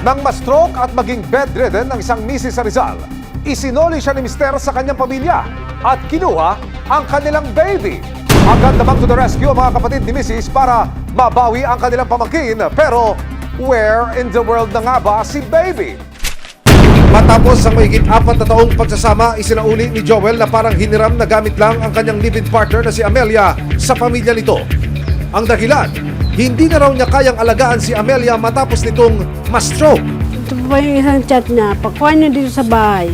Nang ma-stroke at maging bedridden ng isang misis sa Rizal, isinoli siya ni Mister sa kanyang pamilya at kinuha ang kanilang baby. Agad namang to the rescue ang mga kapatid ni Mrs. para mabawi ang kanilang pamangkin. Pero where in the world na nga ba si baby? Matapos ang mahigit 4 na taong pagsasama, isinauli ni Joel na parang hiniram na gamit lang ang kanyang live-in partner na si Amelia sa pamilya nito. Ang dahilan, hindi na raw niya kayang alagaan si Amelia matapos nitong ma-stroke. Ito pa yung isang chat niya, pakuha niyo dito sa bahay.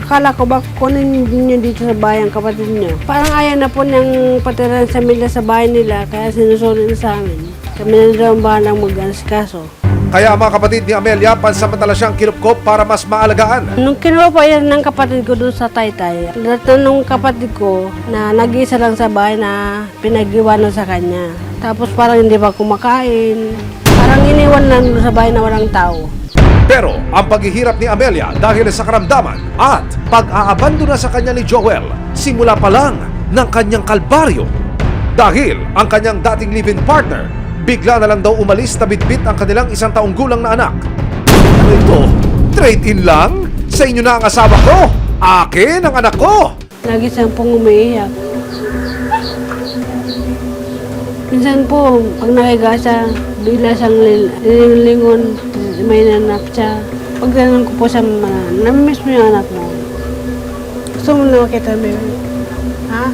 Akala ko ba kunin niyo dito sa bahay ang kapatid niyo. Parang ayaw na po niyang patiran sa Amelia sa bahay nila, kaya sinusunod na sa amin. Kami na daw ang bahalang mag-asikaso. Kaya ang mga kapatid ni Amelia, pansamantala siyang kinupkop para mas maalagaan. Nung kinuha po yan ng kapatid ko doon sa Taytay, natanong kapatid ko na nag-iisa lang sa bahay na pinag-iwanan sa kanya. Tapos parang hindi pa kumakain. Parang iniwan lang doon sa bahay na walang tao. Pero ang paghihirap ni Amelia dahil sa karamdaman at pag-aabandona sa kanya ni Joel, simula pa lang ng kanyang kalbaryo. Dahil ang kanyang dating live-in partner, bigla na lang daw umalis na bitbit ang kanilang 1 taong gulang na anak. Ano ito? Trade-in lang? Sa inyo na ang asawa ko? Akin ang anak ko! Lagi siyang pong umiiyak. Minsan po, pag nakiga siya, bigla siyang lingon, may nanap siya. Pag ganun ko po siya, namimiss mo yung anak mo. Gusto mo na makita, baby? Ha?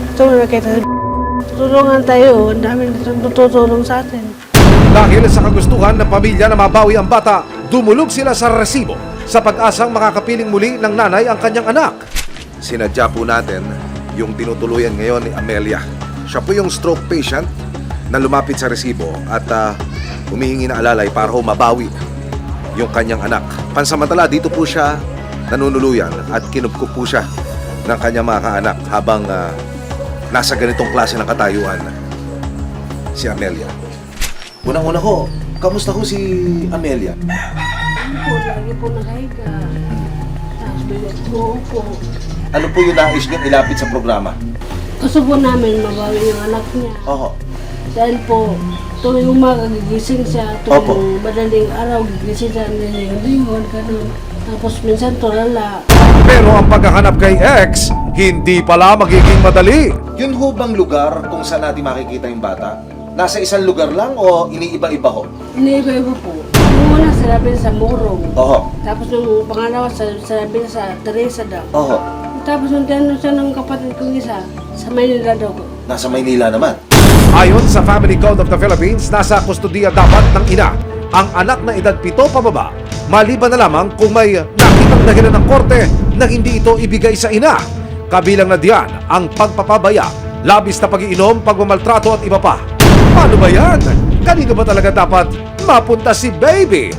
Gusto mo na makita? Tulungan tayo, ang dami tutulong sa atin. Dahil sa kagustuhan ng pamilya na mabawi ang bata, dumulog sila sa resibo sa pag-asang makakapiling muli ng nanay ang kanyang anak. Sinadya po natin yung tinutuluyan ngayon ni Amelia. Siya po yung stroke patient na lumapit sa resibo at humihingi na alalay para mabawi yung kanyang anak. Pansamantala, dito po siya nanunuluyan at kinupkup po siya ng kanyang mga kaanak habang nasa ganitong klase ng katayuan si Amelia. Unang-una ho, kamusta ho si Amelia? Po, lagi po nakahiga. Tapos bigat po po. Ano po yung nais niyong ilapit sa programa? Gusto po namin mabawi yung anak niya. Oo. Dahil po, tuwing umaga gigising siya, Opo. tuwing madaling araw gigising siya, lingon, ganun. Tapos minsan tulala. Pero ang paghahanap kay ex, hindi pala magiging madali. Yun ho bang lugar kung saan natin makikita yung bata? Nasa isang lugar lang o iniiba-iba ho? Iniiba-iba po. Yung una sinabi sa Murong. Oho. Tapos yung pangalawa sinabi sa Teresa daw. Oho. Tapos nung tinanong siya ng kapatid kong isa, sa Maynila daw ko. Nasa Maynila naman. Ayon sa Family Code of the Philippines, nasa kustudiya dapat ng ina ang anak na edad 7 pababa, maliban na lamang kung may nakitang dahilan ng korte na hindi ito ibigay sa ina. Kabilang na diyan ang pagpapabaya, labis na pag-iinom, pagmamaltrato at iba pa. Paano ba yan? Kanino ba talaga dapat mapunta si baby?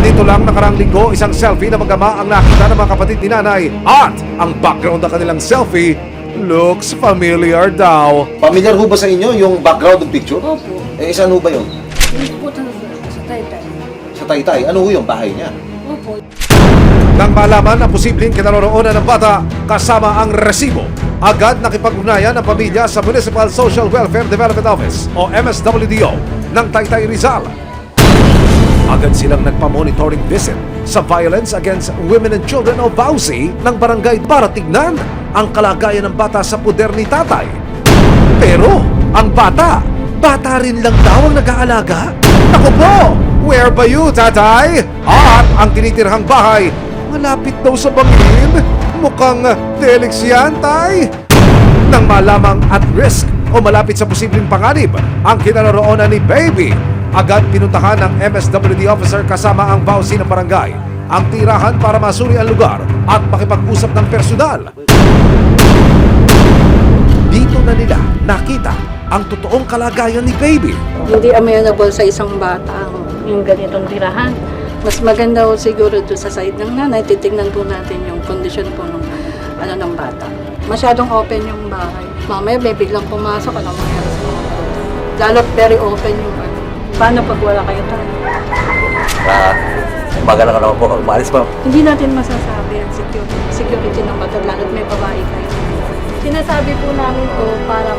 Dito lang nakarang linggo, isang selfie na mag-ama ang nakita ng mga kapatid ni nanay at ang background ng kanilang selfie looks familiar daw. Pamilyar ho ba sa inyo yung background ng picture? Opo. Eh, saan ho ba yun? Yung po sa Taytay. Sa Taytay. Ano ho yung bahay niya? Opo. Nang malaman ang posibleng kinaroroonan ng bata kasama ang resibo, agad nakipag-ugnayan ang pamilya sa Municipal Social Welfare Development Office o MSWDO ng Taytay Rizal. Agad silang nagpa-monitoring visit sa Violence Against Women and Children o VAUSI ng barangay para tignan ang kalagayan ng bata sa puder ni tatay. Pero ang bata rin lang daw ang nag-aalaga. Naku po, where ba you, tatay? At ang tinitirhang bahay, malapit daw sa bangin. Mukhang delix yan, tay. Nang malamang at risk o malapit sa posibleng panganib ang kinaroroonan ni baby, agad pinuntahan ng MSWD officer kasama ang VAUSI ng barangay ang tirahan para masuri ang lugar at makipag-usap ng personal. Dito na nila nakita ang totoong kalagayan ni baby. Hindi amenable sa isang bata yung ganitong tirahan. Mas maganda po siguro doon sa side ng nanay, titignan po natin yung kondisyon po ng bata. Masyadong open yung bahay. Mamaya may biglang pumasok, ano mangyari sa mga bata. Lalo't very open yung paano pag wala kayo tayo? Umaga lang naman po, umalis pa. Hindi natin masasabi ang security ng bata, lalo't may babae kayo. Sinasabi po namin to para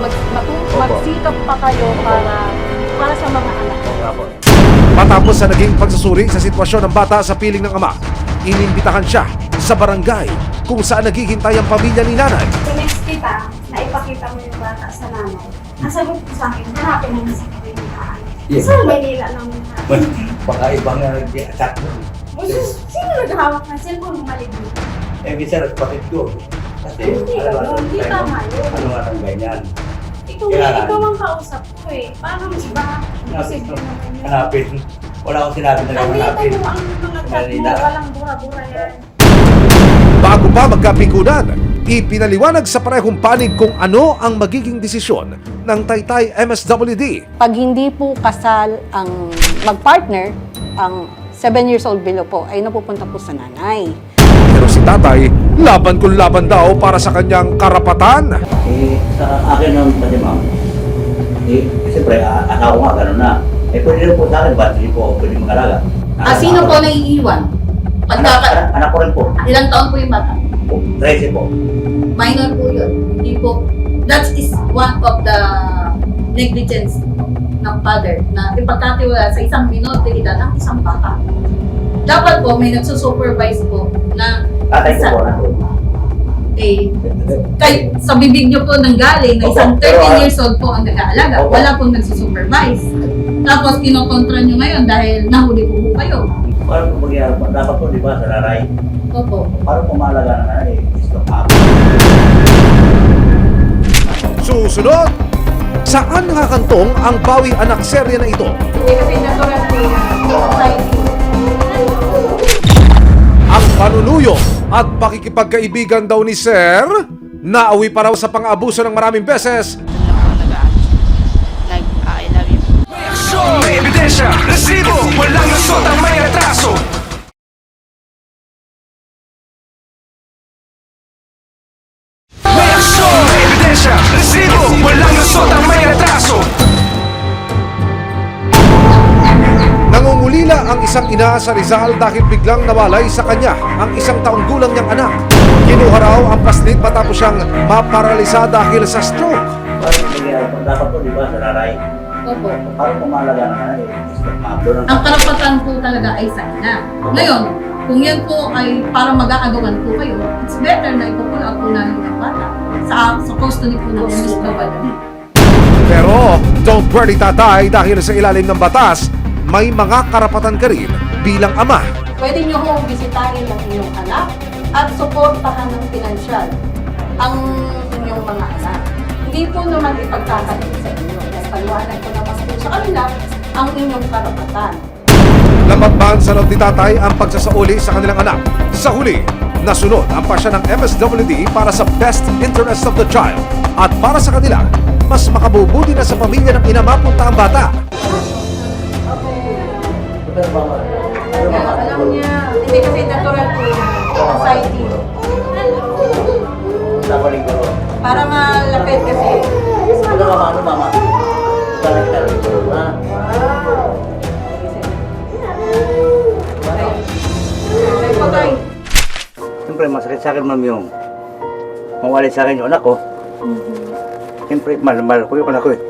magsikap pa kayo para sa mga anak ko. Matapos sa naging pagsusuri sa sitwasyon ng bata sa piling ng ama, inimbitahan siya sa barangay kung saan naghihintay ang pamilya ni nanay. Next kita, na ipakita mo yung bata sa nanay. Ang sagot ko sa akin, hanapin naman sa kabilaan. Yes. Sa Manila naman natin. Baka ibang nag-attack nun. Sino naghahawak ng cellphone maligid? Eh, minsan nagpatid ko. Kasi, Hindi, hindi tama yun. Ano nga ng ganyan? Ikaw ang kausap ko eh. Paano mas ba? Posible naman yun. Hanapin. Wala akong sinabi na lang hanapin. Nakita mo ang mga chat mo, Manila. walang bura-bura yan. Bago pa magkapikunan, ipinaliwanag sa parehong panig kung ano ang magiging desisyon ng Taytay MSWD. Pag hindi po kasal ang magpartner, ang 7 years old below po ay napupunta po sa nanay. Pero si tatay, laban kung laban daw para sa kanyang karapatan. Eh, sa akin naman pati ma'am. Eh, siyempre, anak ko nga, gano'n na. Eh, pwede rin po sa akin, ba't hindi po ako pwede mag-alaga? Sino po naiiwan? Anak ko rin po. Ilang taon po yung bata? 13 po. Minor po yun. Hindi po. That is one of the negligence ng father na ipagkatiwala sa isang minor de edad ang isang bata. Dapat po may nagsusupervise po na Tatay ko po, nandun. sa bibig nyo po nang galing na isang Opo, pero, 13 years old po ang nag-aalaga. Opo. Wala pong nagsusupervise. Tapos kinokontra nyo ngayon dahil nahuli po kayo. Parang kung magyari pa, dapat po, di ba, sa laray? Opo. Parang pumalaga na na eh, stop up. Susunod, saan nakakantong ang bawi anak serye na ito? Hindi kasi natural po yung society. Ang panunuyo at pakikipagkaibigan daw ni Sir, naawi pa raw sa pang-abuso ng maraming beses. Like, I love you. May ebidensya, resibo, walang lusot ang may retraso. May aksyon, may ebidensya, resibo, walang lusot ang may retraso. Nangungulila ang isang ina sa Rizal dahil biglang nawalay sa kanya ang isang taong gulang niyang anak. Kinuha raw ang paslit matapos siyang maparalisa dahil sa stroke. Parang kung magyari pa, dapat po, di ba, sa laray? Opo. Parang pumalaga na na eh, stop up. Doon Ang karapatan po talaga ay sa ina. Ngayon, kung yan po ay para mag-aagawan po kayo, it's better na ipupul out po namin ng bata sa custody po ng MSWD. Pero don't worry tatay dahil sa ilalim ng batas, may mga karapatan ka rin bilang ama. Pwede nyo hong bisitahin ang inyong anak at suportahan ng pinansyal ang inyong mga anak. Hindi po naman ipagkakalit sa inyo. Dahil paliwanag ko naman po sa kanila ang inyong karapatan. Namatbahan sa loob ni tatay ang pagsasauli sa kanilang anak. Sa huli, nasunod ang pasya ng MSWD para sa best interest of the child at para sa kanila, mas makabubuti na sa pamilya ng ina mapunta ang bata. Pero mama, pero mama, Alam niya, hindi kasi natural po yung society. napaling ko. Para malapit kasi. Ano mama, ano mama? Balik ka rin ko, ha? Ay, patay. Siyempre, masakit sa akin, ma'am, yung mawali sa akin yung anak ko. Siyempre, mahal ko yung anak ko eh.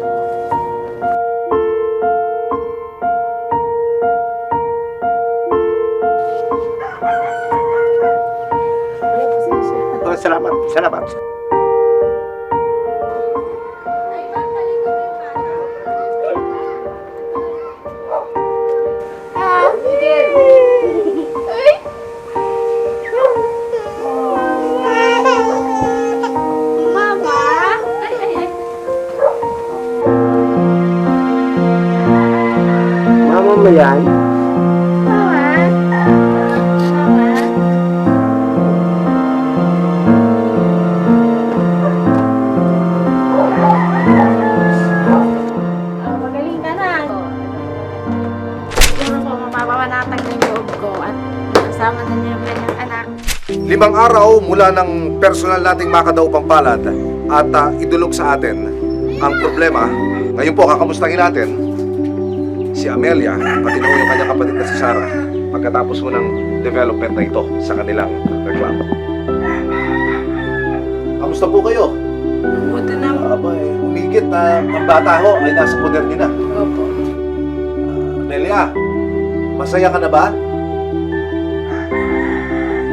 Oh, salamat, salamat. Mama mo yan? Magaling ka na. Siguro po, mapapawanatag na yung loob ko at kasama na niya yung kanyang anak. 5 araw mula ng personal nating makadaupang palad at idulog sa atin ang problema. Ngayon po, kakamustahin natin si Amelia, pati na yung kanyang kapatid na si Sarah, pagkatapos mo ng development na ito sa kanilang reklamo. Kamusta po kayo? Buti na. Umigit na ang bata ho ay nasa poder niyo na. Opo. Amelia, Masaya ka na ba?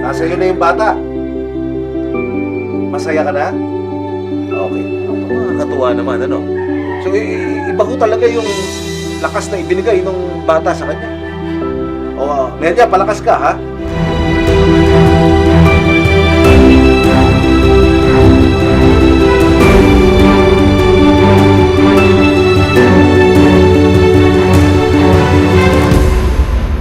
Nasa iyo na yung bata. Masaya ka na? Okay. Nakakatuwa naman, ano? So, iba ko talaga yung lakas na ibinigay ng bata sa kanya. O, Melia, palakas ka, ha?